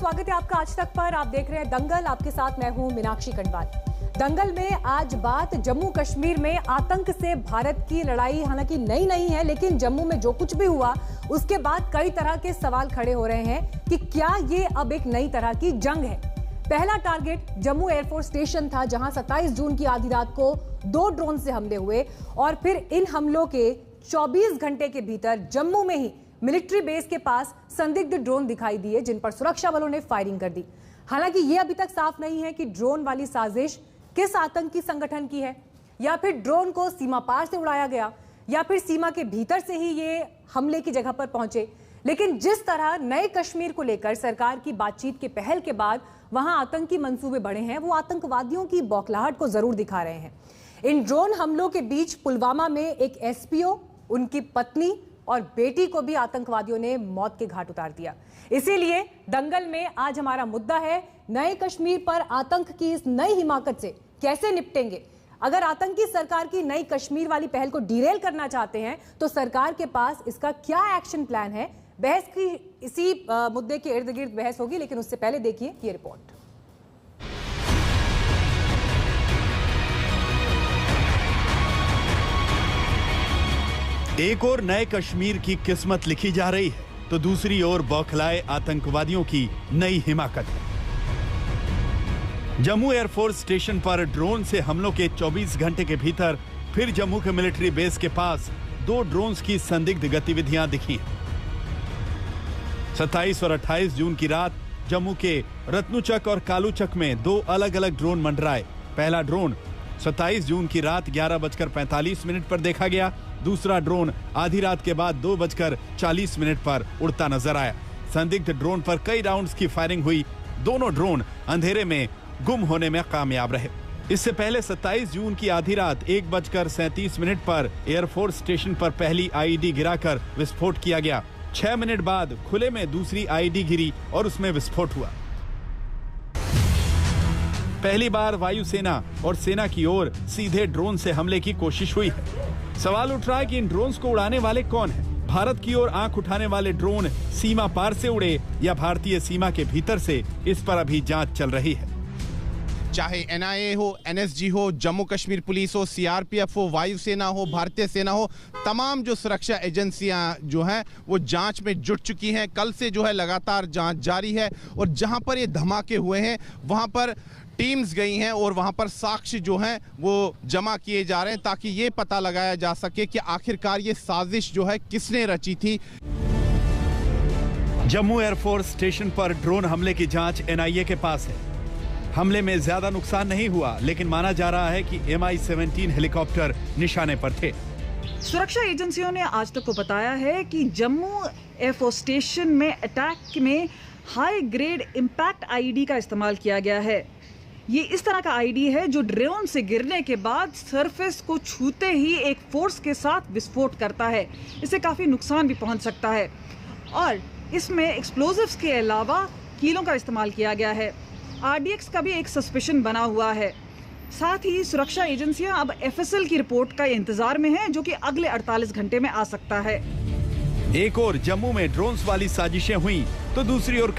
स्वागत है आपका आज तक पर। आप देख रहे हैं दंगल, आपके साथ मैं हूं मीनाक्षी कंडवाल। दंगल में आज बात जम्मू कश्मीर में आतंक से भारत की लड़ाई हालांकि नई नहीं है, लेकिन जम्मू में जो कुछ भी हुआ उसके बाद कई तरह के सवाल खड़े हो रहे हैं कि क्या ये अब एक नई तरह की जंग है। पहला टारगेट जम्मू एयरफोर्स स्टेशन था, जहां 27 जून की आधी रात को 2 ड्रोन से हमले हुए और फिर इन हमलों के 24 घंटे के भीतर जम्मू में ही मिलिट्री बेस के पास संदिग्ध ड्रोन दिखाई दिए, जिन पर सुरक्षा बलों ने फायरिंग कर दी। हालांकि यह अभी तक साफ नहीं है कि ड्रोन वाली साजिश किस आतंकी संगठन की है, या फिर ड्रोन को सीमा पार से उड़ाया गया, या फिर सीमा के भीतर से ही ये हमले की जगह पर पहुंचे। लेकिन जिस तरह नए कश्मीर को लेकर सरकार की बातचीत के पहल के बाद वहां आतंकी मंसूबे बढ़े हैं, वो आतंकवादियों की बौखलाहट को जरूर दिखा रहे हैं। इन ड्रोन हमलों के बीच पुलवामा में एक एसपीओ, उनकी पत्नी और बेटी को भी आतंकवादियों ने मौत के घाट उतार दिया। इसीलिए दंगल में आज हमारा मुद्दा है, नए कश्मीर पर आतंक की इस नई हिमाकत से कैसे निपटेंगे। अगर आतंकी सरकार की नई कश्मीर वाली पहल को डिरेल करना चाहते हैं तो सरकार के पास इसका क्या एक्शन प्लान है। बहस की इसी मुद्दे के इर्द गिर्द बहस होगी, लेकिन उससे पहले देखिए ये रिपोर्ट। एक ओर नए कश्मीर की किस्मत लिखी जा रही है तो दूसरी ओर बौखलाए आतंकवादियों की नई हिमाकत है। जम्मू एयरफोर्स स्टेशन पर ड्रोन से हमलों के 24 घंटे के भीतर फिर जम्मू के मिलिट्री बेस के पास 2 ड्रोन्स की संदिग्ध गतिविधियां दिखी हैं। 27 और 28 जून की रात जम्मू के रत्नुचक और कालूचक में 2 अलग अलग ड्रोन मंडराए। पहला ड्रोन 27 जून की रात 11:45 पर देखा गया। दूसरा ड्रोन आधी रात के बाद 2:40 पर उड़ता नजर आया। संदिग्ध ड्रोन पर कई राउंड्स की फायरिंग हुई। दोनों ड्रोन अंधेरे में गुम होने में कामयाब रहे। इससे पहले 27 जून की आधी रात 1:37 पर एयरफोर्स स्टेशन पर पहली आईईडी गिराकर विस्फोट किया गया। 6 मिनट बाद खुले में दूसरी आईईडी गिरी और उसमें विस्फोट हुआ। पहली बार वायुसेना और सेना की ओर सीधे ड्रोन से हमले की कोशिश हुई है। सवाल उठ रहा है कि इन ड्रोन्स को उड़ाने वाले कौन हैं? भारत की ओर आंख उठाने वाले ड्रोन सीमा पार से उड़े या भारतीय सीमा के भीतर से, इस पर अभी जांच चल रही है। चाहे एनआईए हो, एनएसजी हो, जम्मू कश्मीर पुलिस हो, सीआरपीएफ हो, वायुसेना हो, भारतीय सेना हो, तमाम जो सुरक्षा एजेंसियां जो हैं वो जांच में जुट चुकी हैं। कल से जो है लगातार जांच जारी है और जहां पर ये धमाके हुए हैं वहां पर टीम्स गई हैं और वहां पर साक्ष्य जो हैं वो जमा किए जा रहे हैं, ताकि ये पता लगाया जा सके कि आखिरकार ये साजिश जो है किसने रची थी। जम्मू एयरफोर्स स्टेशन पर ड्रोन हमले की जांच एनआईए के पास है। हमले में ज्यादा नुकसान नहीं हुआ, लेकिन माना जा रहा है कि MI-17 हेलीकॉप्टर निशाने पर थे। सुरक्षा एजेंसियों ने आज तक को बताया है कि जम्मू एयरफोर्स स्टेशन में अटैक में हाई ग्रेड इंपैक्ट आईईडी का इस्तेमाल किया गया है। ये इस तरह का आईडी है जो ड्रोन से गिरने के बाद सरफेस को छूते ही एक फोर्स के साथ विस्फोट करता है। इससे काफ़ी नुकसान भी पहुंच सकता है और इसमें एक्सप्लोजिव्स के अलावा कीलों का इस्तेमाल किया गया है। RDX का भी एक सस्पेशन बना हुआ है। साथ ही सुरक्षा एजेंसियां अब FSL की रिपोर्ट का इंतजार में हैं, जो कि अगले 48 घंटे में आ सकता है। एक और जम्मू में ड्रोन्स वाली साजिशें हुई तो दूसरी ओर